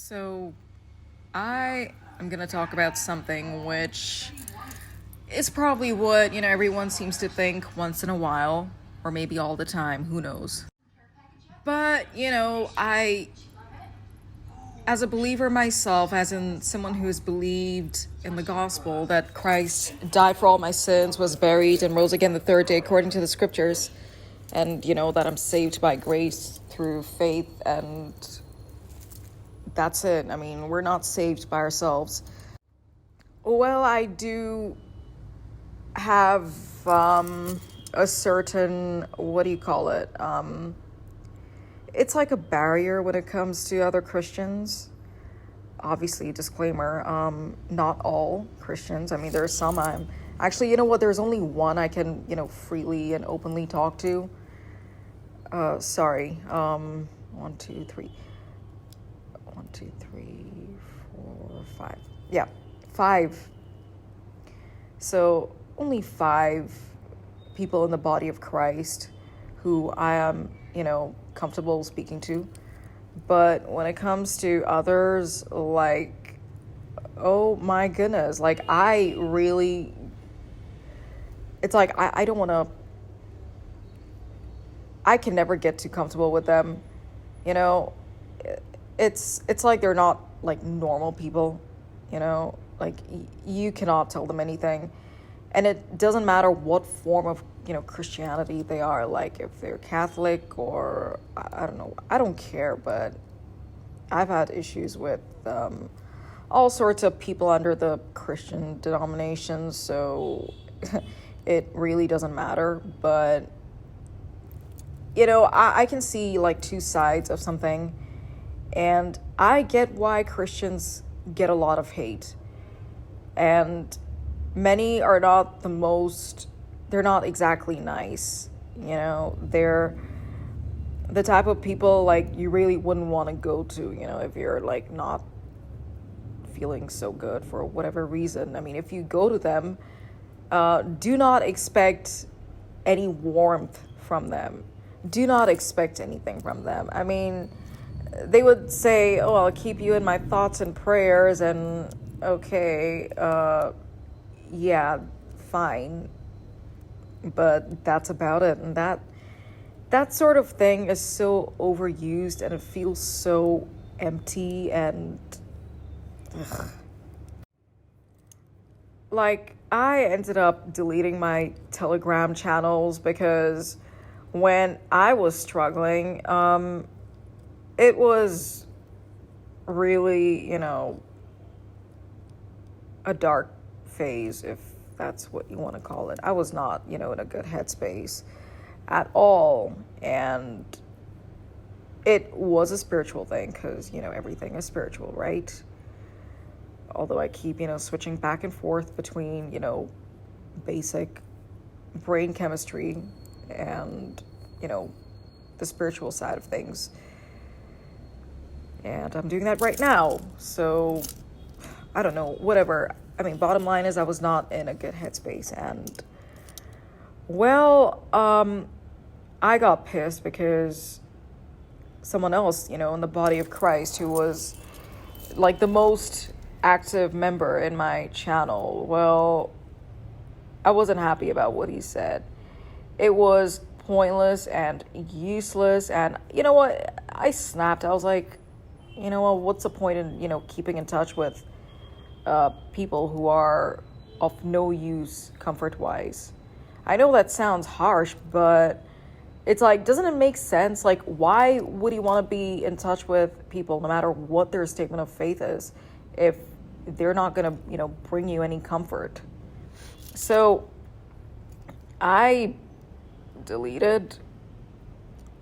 So, I am going to talk about something which is probably what, everyone seems to think once in a while, or maybe all the time, who knows. But, as a believer myself, as in someone who has believed in the gospel that Christ died for all my sins, was buried, and rose again the third day according to the scriptures, and, that I'm saved by grace through faith, and that's it. I mean, we're not saved by ourselves. Well, I do have a certain, what do you call it? It's like a barrier when it comes to other Christians. Obviously, disclaimer, not all Christians. I mean, there are some I'm actually, you know what? There's only one I can, freely and openly talk to. Sorry. One, two, three. 1, 2, 3, 4, 5. Yeah, 5. So only 5 people in the body of Christ who I am, comfortable speaking to. But when it comes to others, like, oh my goodness, like I really, it's like I don't want to, I can never get too comfortable with them, you know. It's like they're not like normal people, like you cannot tell them anything, and it doesn't matter what form of Christianity they are, like if they're Catholic or I don't know, I don't care. But I've had issues with all sorts of people under the Christian denominations, so it really doesn't matter. But I can see like two sides of something. And I get why Christians get a lot of hate. And many are not they're not exactly nice. They're the type of people like you really wouldn't want to go to, if you're like not feeling so good for whatever reason. I mean, if you go to them, do not expect any warmth from them. Do not expect anything from them. I mean, they would say, oh, I'll keep you in my thoughts and prayers, and okay, yeah, fine, but that's about it. And that sort of thing is so overused, and it feels so empty, and ugh. Like, I ended up deleting my Telegram channels because when I was struggling, it was really, a dark phase, if that's what you want to call it. I was not, in a good headspace at all. And it was a spiritual thing because, everything is spiritual, right? Although I keep, switching back and forth between, basic brain chemistry and, the spiritual side of things. And I'm doing that right now. So, I don't know, whatever. I mean, bottom line is I was not in a good headspace. And, well, I got pissed because someone else, in the body of Christ who was like the most active member in my channel, well, I wasn't happy about what he said. It was pointless and useless. And you know what? I snapped. I was like, what's the point in, keeping in touch with people who are of no use comfort-wise? I know that sounds harsh, but it's like, doesn't it make sense? Like, why would you want to be in touch with people, no matter what their statement of faith is, if they're not going to, bring you any comfort? So I deleted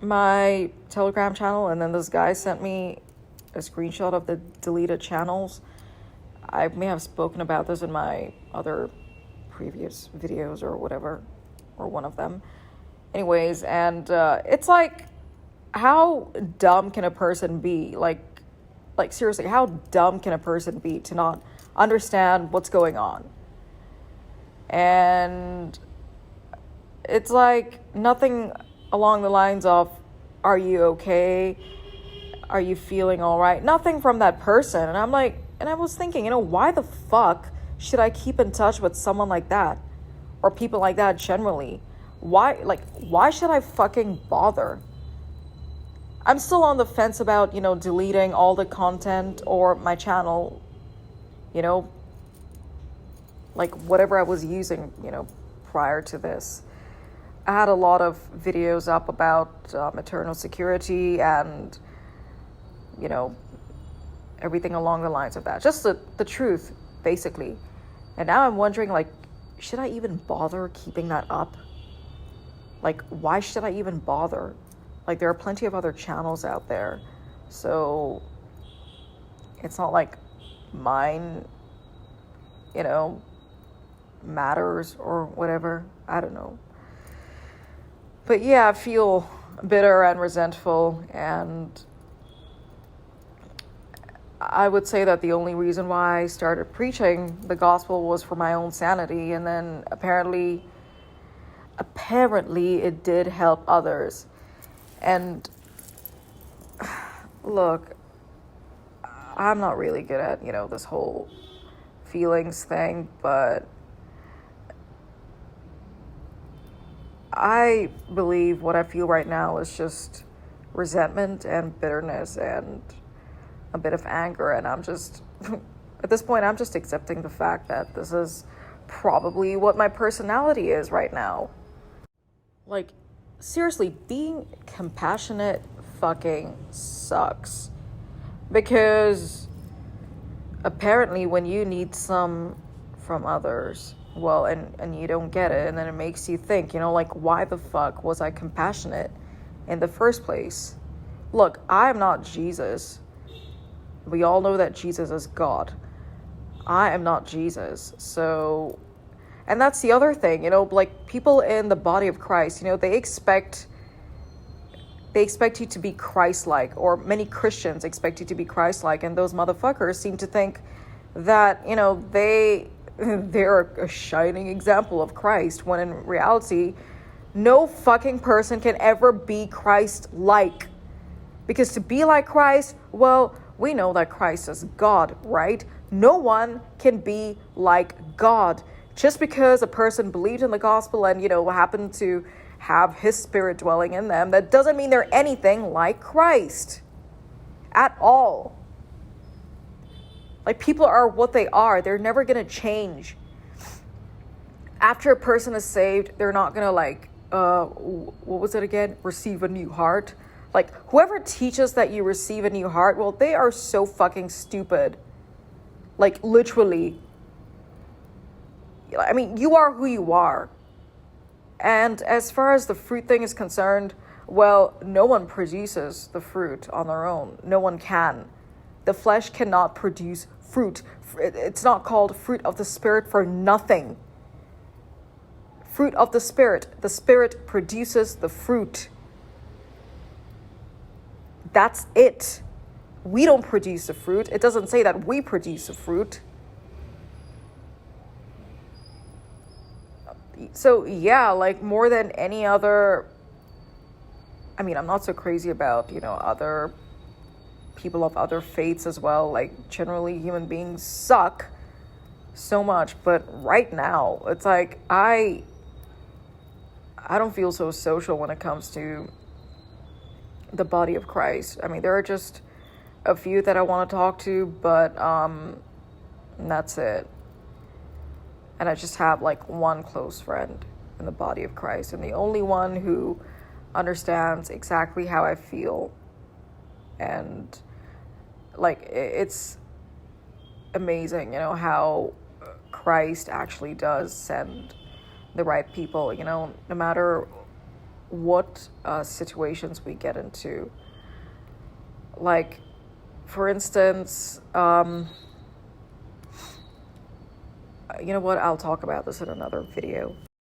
my Telegram channel, and then this guy sent me a screenshot of the deleted channels. I may have spoken about this in my other previous videos or whatever, or one of them. Anyways, and it's like, how dumb can a person be? Like seriously, how dumb can a person be to not understand what's going on? And it's like nothing along the lines of, are you okay? are you feeling all right? Nothing from that person. And I'm like, and I was thinking, why the fuck should I keep in touch with someone like that? Or people like that generally? Why should I fucking bother? I'm still on the fence about, deleting all the content or my channel, like whatever I was using, prior to this. I had a lot of videos up about maternal security and, everything along the lines of that. Just the truth, basically. And now I'm wondering, should I even bother keeping that up? Why should I even bother? There are plenty of other channels out there. So it's not like mine, matters or whatever. I don't know. But yeah, I feel bitter and resentful, and I would say that the only reason why I started preaching the gospel was for my own sanity, and then apparently it did help others. And look, I'm not really good at, this whole feelings thing, but I believe what I feel right now is just resentment and bitterness and a bit of anger. And I'm just, at this point, I'm just accepting the fact that this is probably what my personality is right now. Seriously, being compassionate fucking sucks. Because apparently when you need some from others, well, and you don't get it, and then it makes you think, why the fuck was I compassionate in the first place? Look, I'm not Jesus. We all know that Jesus is God. I am not Jesus. So, and that's the other thing, people in the body of Christ, they expect you to be Christ-like, or many Christians expect you to be Christ-like, and those motherfuckers seem to think that, they're a shining example of Christ, when in reality, no fucking person can ever be Christ-like. Because to be like Christ, well, we know that Christ is God, right? No one can be like God. Just because a person believed in the gospel and, happened to have his spirit dwelling in them, that doesn't mean they're anything like Christ at all. People are what they are. They're never going to change. After a person is saved, they're not going to what was it again? Receive a new heart. Whoever teaches that you receive a new heart, well, they are so fucking stupid. Literally. I mean, you are who you are. And as far as the fruit thing is concerned, well, no one produces the fruit on their own. No one can. The flesh cannot produce fruit. It's not called fruit of the Spirit for nothing. Fruit of the Spirit. The Spirit produces the fruit. That's it. We don't produce the fruit. It doesn't say that we produce the fruit. So yeah, more than any other, I mean, I'm not so crazy about, other people of other faiths as well. Generally human beings suck so much, but right now it's I don't feel so social when it comes to the body of Christ. I mean, there are just a few that I want to talk to, but that's it. And I just have one close friend in the body of Christ, and the only one who understands exactly how I feel. And it's amazing, how Christ actually does send the right people, no matter what situations we get into. For instance, you know what? I'll talk about this in another video.